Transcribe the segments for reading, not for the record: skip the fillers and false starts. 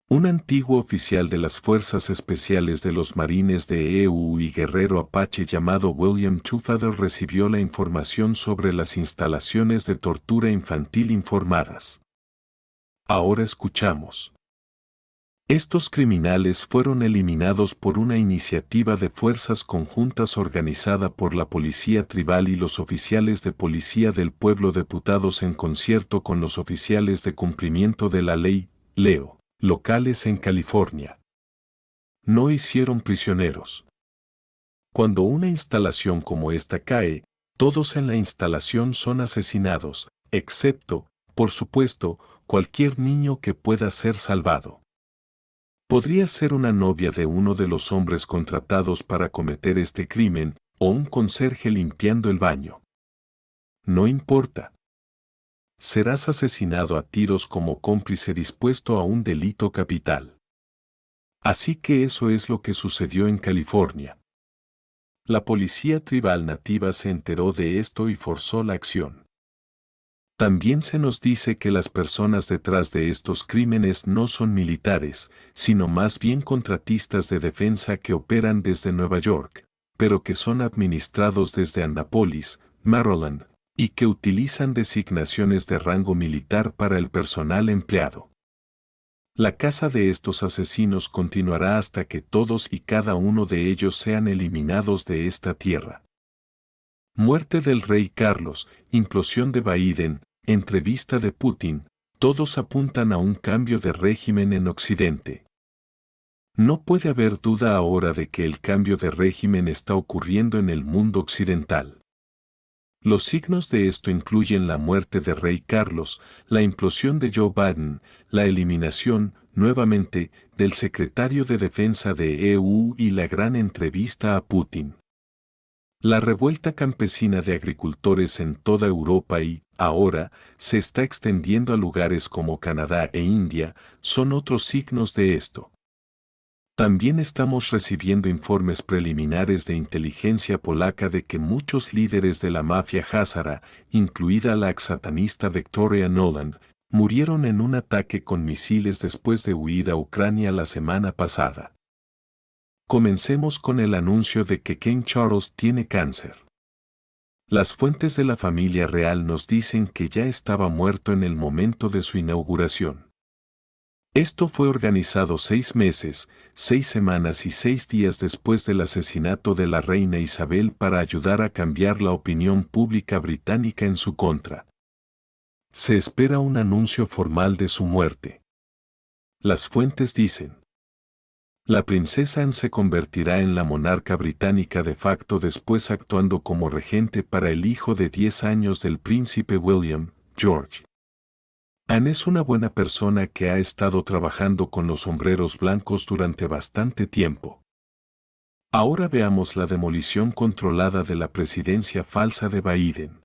Un antiguo oficial de las Fuerzas Especiales de los Marines de EU y guerrero apache llamado William Chufador recibió la información sobre las instalaciones de tortura infantil informadas. Ahora escuchamos. Estos criminales fueron eliminados por una iniciativa de fuerzas conjuntas organizada por la Policía Tribal y los oficiales de policía del pueblo deputados en concierto con los oficiales de cumplimiento de la ley, LEO, locales en California. No hicieron prisioneros. Cuando una instalación como esta cae, todos en la instalación son asesinados, excepto, por supuesto, cualquier niño que pueda ser salvado. Podría ser una novia de uno de los hombres contratados para cometer este crimen, o un conserje limpiando el baño. No importa. Serás asesinado a tiros como cómplice dispuesto a un delito capital. Así que eso es lo que sucedió en California. La policía tribal nativa se enteró de esto y forzó la acción. También se nos dice que las personas detrás de estos crímenes no son militares, sino más bien contratistas de defensa que operan desde Nueva York, pero que son administrados desde Annapolis, Maryland, y que utilizan designaciones de rango militar para el personal empleado. La caza de estos asesinos continuará hasta que todos y cada uno de ellos sean eliminados de esta tierra. Muerte del rey Carlos, implosión de Biden, entrevista de Putin, todos apuntan a un cambio de régimen en Occidente. No puede haber duda ahora de que el cambio de régimen está ocurriendo en el mundo occidental. Los signos de esto incluyen la muerte de rey Carlos, la implosión de Joe Biden, la eliminación, nuevamente, del secretario de Defensa de EU y la gran entrevista a Putin. La revuelta campesina de agricultores en toda Europa y, ahora, se está extendiendo a lugares como Canadá e India, son otros signos de esto. También estamos recibiendo informes preliminares de inteligencia polaca de que muchos líderes de la mafia házara, incluida la exsatanista Victoria Nuland, murieron en un ataque con misiles después de huir a Ucrania la semana pasada. Comencemos con el anuncio de que King Charles tiene cáncer. Las fuentes de la familia real nos dicen que ya estaba muerto en el momento de su inauguración. Esto fue organizado 6 meses, 6 semanas y 6 días después del asesinato de la reina Isabel para ayudar a cambiar la opinión pública británica en su contra. Se espera un anuncio formal de su muerte. Las fuentes dicen: la princesa Anne se convertirá en la monarca británica de facto después actuando como regente para el hijo de 10 años del príncipe William, George. Anne es una buena persona que ha estado trabajando con los sombreros blancos durante bastante tiempo. Ahora veamos la demolición controlada de la presidencia falsa de Biden.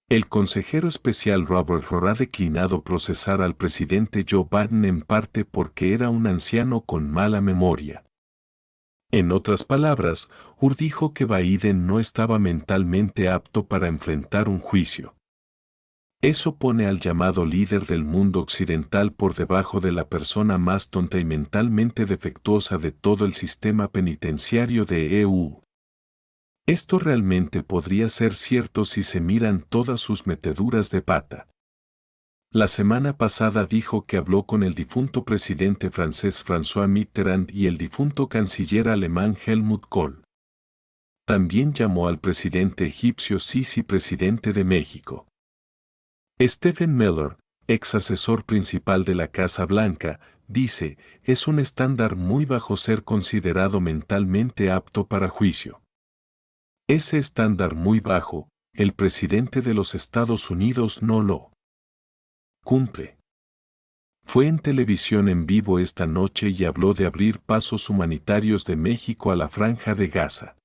El consejero especial Robert Hur ha declinado procesar al presidente Joe Biden en parte porque era un anciano con mala memoria. En otras palabras, Hur dijo que Biden no estaba mentalmente apto para enfrentar un juicio. Eso pone al llamado líder del mundo occidental por debajo de la persona más tonta y mentalmente defectuosa de todo el sistema penitenciario de EU. Esto realmente podría ser cierto si se miran todas sus meteduras de pata. La semana pasada dijo que habló con el difunto presidente francés François Mitterrand y el difunto canciller alemán Helmut Kohl. También llamó al presidente egipcio Sisi presidente de México. Stephen Miller, ex asesor principal de la Casa Blanca, dice, es un estándar muy bajo ser considerado mentalmente apto para juicio. Ese estándar muy bajo, el presidente de los Estados Unidos no lo cumple. Fue en televisión en vivo esta noche y habló de abrir pasos humanitarios de México a la Franja de Gaza.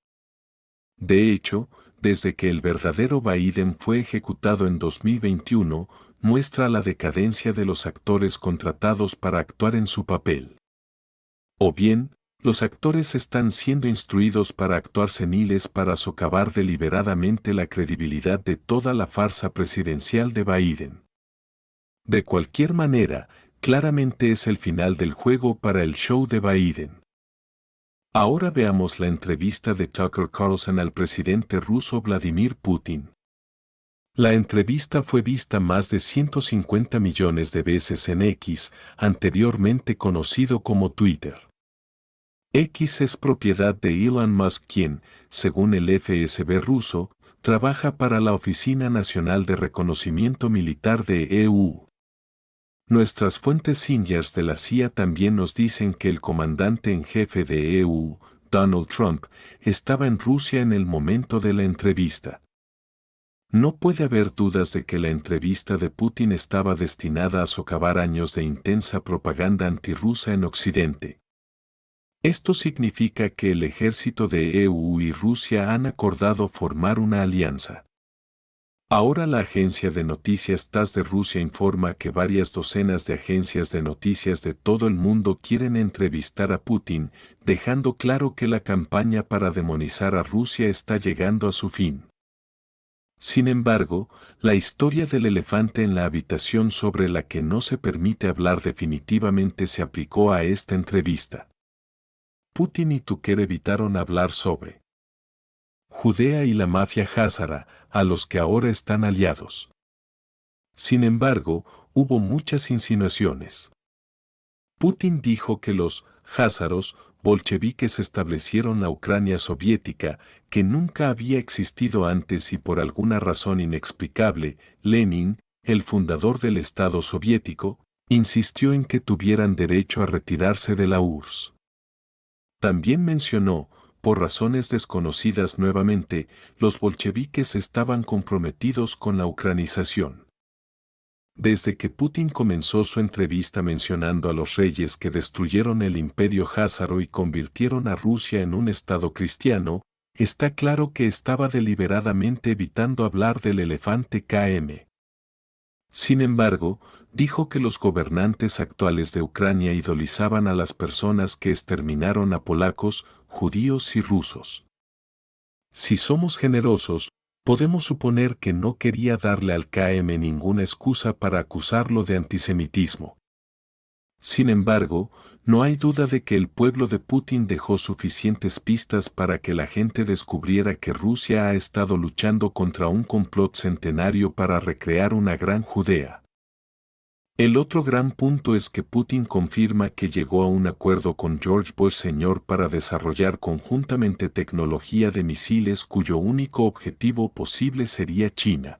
De hecho, desde que el verdadero Biden fue ejecutado en 2021, muestra la decadencia de los actores contratados para actuar en su papel. O bien, los actores están siendo instruidos para actuar seniles para socavar deliberadamente la credibilidad de toda la farsa presidencial de Biden. De cualquier manera, Claramente es el final del juego para el show de Biden. Ahora veamos la entrevista de Tucker Carlson al presidente ruso Vladimir Putin. La entrevista fue vista más de 150 millones de veces en X, anteriormente conocido como Twitter. X es propiedad de Elon Musk, quien, según el FSB ruso, trabaja para la Oficina Nacional de Reconocimiento Militar de EU. Nuestras fuentes seniors de la CIA también nos dicen que el comandante en jefe de EU, Donald Trump, estaba en Rusia en el momento de la entrevista. No puede haber dudas de que la entrevista de Putin estaba destinada a socavar años de intensa propaganda antirrusa en Occidente. Esto significa que el ejército de EU y Rusia han acordado formar una alianza. Ahora la agencia de noticias TASS de Rusia informa que varias docenas de agencias de noticias de todo el mundo quieren entrevistar a Putin, dejando claro que la campaña para demonizar a Rusia está llegando a su fin. Sin embargo, la historia del elefante en la habitación sobre la que no se permite hablar definitivamente se aplicó a esta entrevista. Putin y Tucker evitaron hablar sobre Judea y la mafia házara, a los que ahora están aliados. Sin embargo, hubo muchas insinuaciones. Putin dijo que los házaros bolcheviques establecieron la Ucrania soviética, que nunca había existido antes y por alguna razón inexplicable, Lenin, el fundador del Estado soviético, insistió en que tuvieran derecho a retirarse de la URSS. También mencionó, por razones desconocidas nuevamente, los bolcheviques estaban comprometidos con la ucranización. Desde que Putin comenzó su entrevista mencionando a los reyes que destruyeron el imperio házaro y convirtieron a Rusia en un estado cristiano, está claro que estaba deliberadamente evitando hablar del elefante KM. Sin embargo, dijo que los gobernantes actuales de Ucrania idolizaban a las personas que exterminaron a polacos, judíos y rusos. Si somos generosos, podemos suponer que no quería darle al KM ninguna excusa para acusarlo de antisemitismo. Sin embargo, no hay duda de que el pueblo de Putin dejó suficientes pistas para que la gente descubriera que Rusia ha estado luchando contra un complot centenario para recrear una gran Judea. El otro gran punto es que Putin confirma que llegó a un acuerdo con George Bush Sr. para desarrollar conjuntamente tecnología de misiles cuyo único objetivo posible sería China.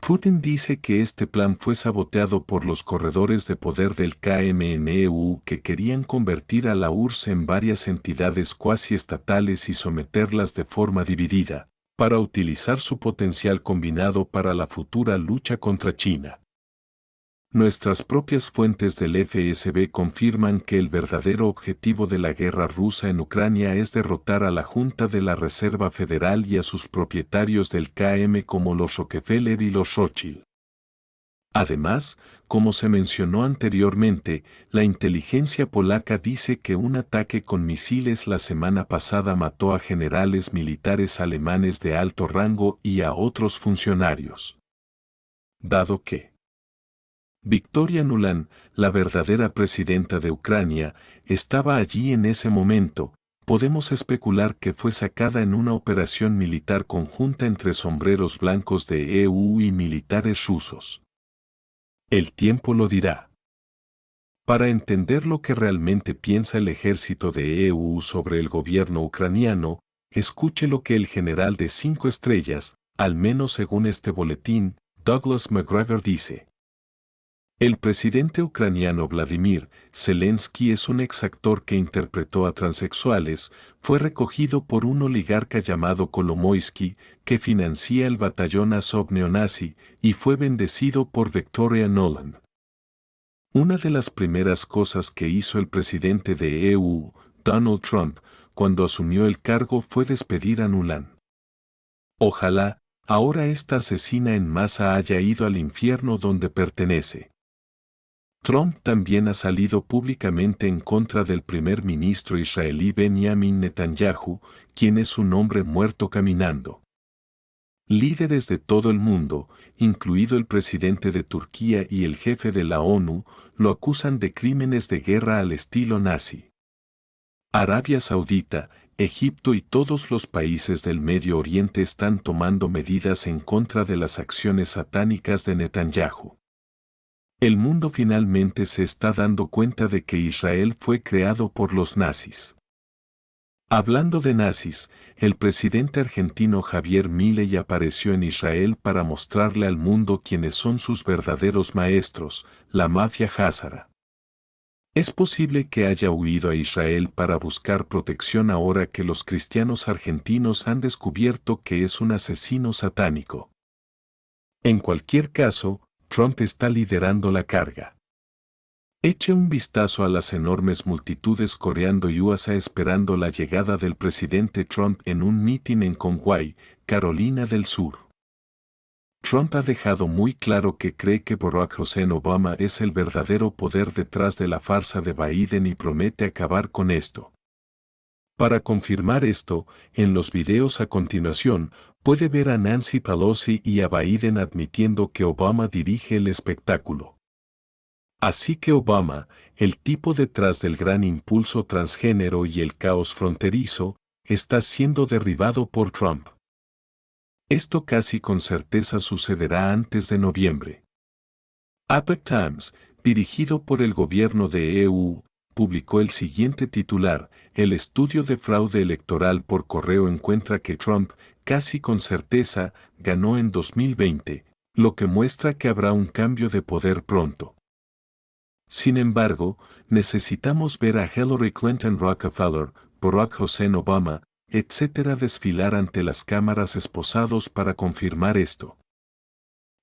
Putin dice que este plan fue saboteado por los corredores de poder del KMNU que querían convertir a la URSS en varias entidades cuasi estatales y someterlas de forma dividida, para utilizar su potencial combinado para la futura lucha contra China. Nuestras propias fuentes del FSB confirman que el verdadero objetivo de la guerra rusa en Ucrania es derrotar a la Junta de la Reserva Federal y a sus propietarios del KM como los Rockefeller y los Rothschild. Además, como se mencionó anteriormente, la inteligencia polaca dice que un ataque con misiles la semana pasada mató a generales militares alemanes de alto rango y a otros funcionarios. Dado que Victoria Nuland, la verdadera presidenta de Ucrania, estaba allí en ese momento, podemos especular que fue sacada en una operación militar conjunta entre sombreros blancos de EU y militares rusos. El tiempo lo dirá. Para entender lo que realmente piensa el ejército de EU sobre el gobierno ucraniano, escuche lo que el general de 5 estrellas, al menos según este boletín, Douglas McGregor dice. El presidente ucraniano Vladimir Zelensky es un exactor que interpretó a transexuales, fue recogido por un oligarca llamado Kolomoisky, que financia el batallón Azov neonazi, y fue bendecido por Victoria Nuland. Una de las primeras cosas que hizo el presidente de EU, Donald Trump, cuando asumió el cargo fue despedir a Nuland. Ojalá, ahora esta asesina en masa haya ido al infierno donde pertenece. Trump también ha salido públicamente en contra del primer ministro israelí Benjamin Netanyahu, quien es un hombre muerto caminando. Líderes de todo el mundo, incluido el presidente de Turquía y el jefe de la ONU, lo acusan de crímenes de guerra al estilo nazi. Arabia Saudita, Egipto y todos los países del Medio Oriente están tomando medidas en contra de las acciones satánicas de Netanyahu. El mundo finalmente se está dando cuenta de que Israel fue creado por los nazis. Hablando de nazis, el presidente argentino Javier Milei apareció en Israel para mostrarle al mundo quiénes son sus verdaderos maestros, la mafia házara. Es posible que haya huido a Israel para buscar protección ahora que los cristianos argentinos han descubierto que es un asesino satánico. En cualquier caso, Trump está liderando la carga. Eche un vistazo a las enormes multitudes coreando y USA esperando la llegada del presidente Trump en un mitin en Conway, Carolina del Sur. Trump ha dejado muy claro que cree que Barack Hussein Obama es el verdadero poder detrás de la farsa de Biden y promete acabar con esto. Para confirmar esto, en los videos a continuación, puede ver a Nancy Pelosi y a Biden admitiendo que Obama dirige el espectáculo. Así que Obama, el tipo detrás del gran impulso transgénero y el caos fronterizo, está siendo derribado por Trump. Esto casi con certeza sucederá antes de noviembre. Epoch Times, dirigido por el gobierno de EU, publicó el siguiente titular: el estudio de fraude electoral por correo encuentra que Trump, casi con certeza, ganó en 2020, lo que muestra que habrá un cambio de poder pronto. Sin embargo, necesitamos ver a Hillary Clinton, Rockefeller, Barack Hussein Obama, etc. desfilar ante las cámaras esposados para confirmar esto.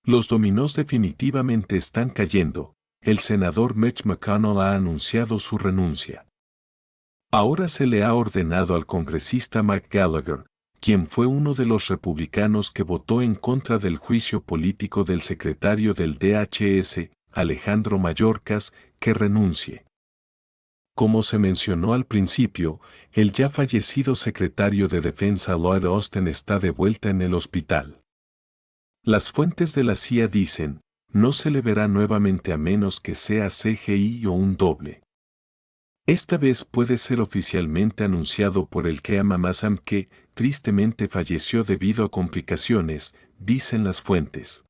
Los dominós definitivamente están cayendo. El senador Mitch McConnell ha anunciado su renuncia. Ahora se le ha ordenado al congresista Mike Gallagher, quien fue uno de los republicanos que votó en contra del juicio político del secretario del DHS, Alejandro Mayorkas, que renuncie. Como se mencionó al principio, el ya fallecido secretario de Defensa Lloyd Austin está de vuelta en el hospital. Las fuentes de la CIA dicen, no se le verá nuevamente a menos que sea CGI o un doble. Esta vez puede ser oficialmente anunciado por el Keama Massam que, tristemente falleció debido a complicaciones, dicen las fuentes.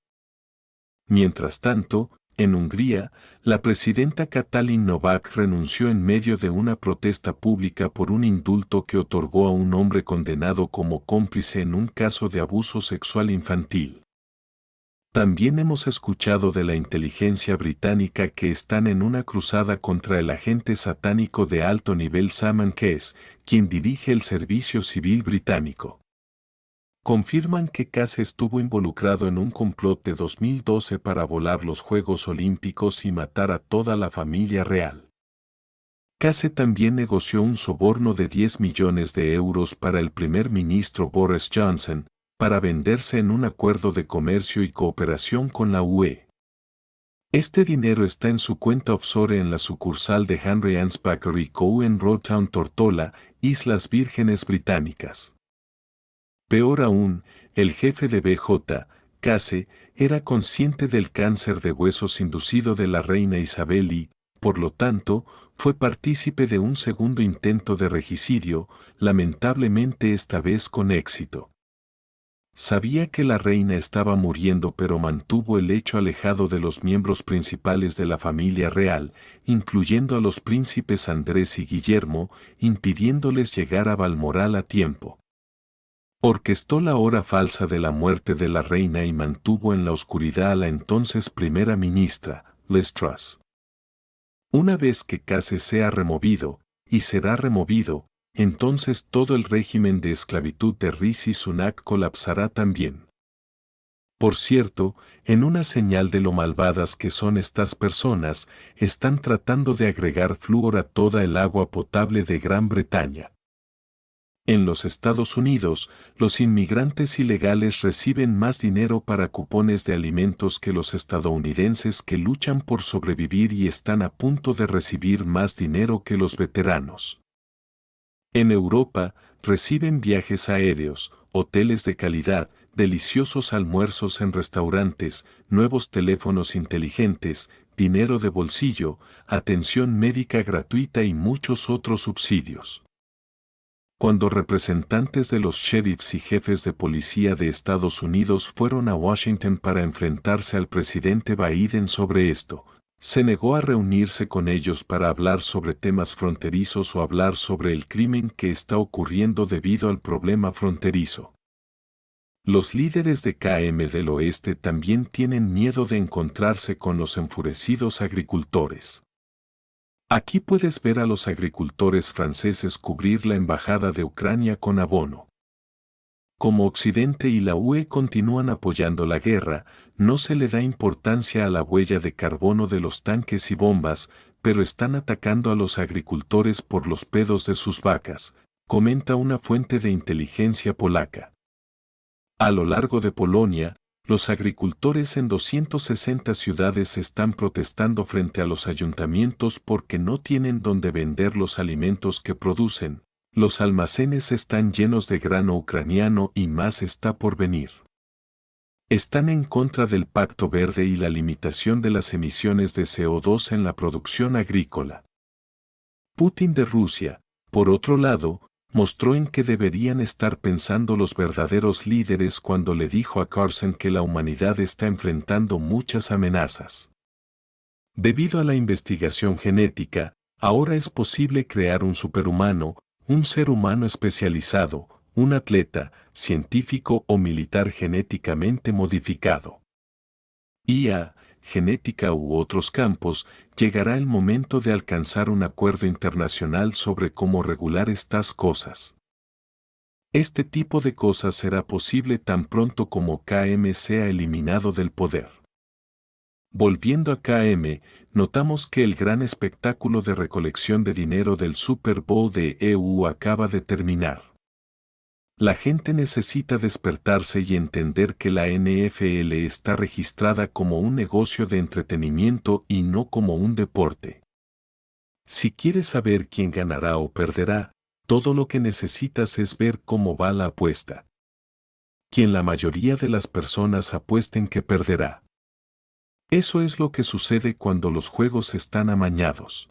Mientras tanto, en Hungría, la presidenta Katalin Novák renunció en medio de una protesta pública por un indulto que otorgó a un hombre condenado como cómplice en un caso de abuso sexual infantil. También hemos escuchado de la inteligencia británica que están en una cruzada contra el agente satánico de alto nivel Sam Case, quien dirige el Servicio Civil Británico. Confirman que Case estuvo involucrado en un complot de 2012 para volar los Juegos Olímpicos y matar a toda la familia real. Case también negoció un soborno de 10 millones de euros para el primer ministro Boris Johnson, para venderse en un acuerdo de comercio y cooperación con la UE. Este dinero está en su cuenta offshore en la sucursal de Henry Ansbacher & Co. en Roadtown Tortola, Islas Vírgenes Británicas. Peor aún, el jefe de BJ, Case, era consciente del cáncer de huesos inducido de la reina Isabel y, por lo tanto, fue partícipe de un segundo intento de regicidio, lamentablemente esta vez con éxito. Sabía que la reina estaba muriendo pero mantuvo el hecho alejado de los miembros principales de la familia real, incluyendo a los príncipes Andrés y Guillermo, impidiéndoles llegar a Balmoral a tiempo. Orquestó la hora falsa de la muerte de la reina y mantuvo en la oscuridad a la entonces primera ministra, Liz Truss. Una vez que Case sea removido, y será removido, entonces todo el régimen de esclavitud de Rishi Sunak colapsará también. Por cierto, en una señal de lo malvadas que son estas personas, están tratando de agregar flúor a toda el agua potable de Gran Bretaña. En los Estados Unidos, los inmigrantes ilegales reciben más dinero para cupones de alimentos que los estadounidenses que luchan por sobrevivir y están a punto de recibir más dinero que los veteranos. En Europa, reciben viajes aéreos, hoteles de calidad, deliciosos almuerzos en restaurantes, nuevos teléfonos inteligentes, dinero de bolsillo, atención médica gratuita y muchos otros subsidios. Cuando representantes de los sheriffs y jefes de policía de Estados Unidos fueron a Washington para enfrentarse al presidente Biden sobre esto, se negó a reunirse con ellos para hablar sobre temas fronterizos o hablar sobre el crimen que está ocurriendo debido al problema fronterizo. Los líderes de KM del Oeste también tienen miedo de encontrarse con los enfurecidos agricultores. Aquí puedes ver a los agricultores franceses cubrir la embajada de Ucrania con abono. Como Occidente y la UE continúan apoyando la guerra, no se le da importancia a la huella de carbono de los tanques y bombas, pero están atacando a los agricultores por los pedos de sus vacas, comenta una fuente de inteligencia polaca. A lo largo de Polonia, los agricultores en 260 ciudades están protestando frente a los ayuntamientos porque no tienen dónde vender los alimentos que producen. Los almacenes están llenos de grano ucraniano y más está por venir. Están en contra del Pacto Verde y la limitación de las emisiones de CO2 en la producción agrícola. Putin de Rusia, por otro lado, mostró en qué deberían estar pensando los verdaderos líderes cuando le dijo a Carson que la humanidad está enfrentando muchas amenazas. Debido a la investigación genética, ahora es posible crear un superhumano, un ser humano especializado, un atleta, científico o militar genéticamente modificado. IA, genética u otros campos, llegará el momento de alcanzar un acuerdo internacional sobre cómo regular estas cosas. Este tipo de cosas será posible tan pronto como KM sea eliminado del poder. Volviendo a KM, notamos que el gran espectáculo de recolección de dinero del Super Bowl de EU acaba de terminar. La gente necesita despertarse y entender que la NFL está registrada como un negocio de entretenimiento y no como un deporte. Si quieres saber quién ganará o perderá, todo lo que necesitas es ver cómo va la apuesta. Quien la mayoría de las personas apuesten que perderá. Eso es lo que sucede cuando los juegos están amañados.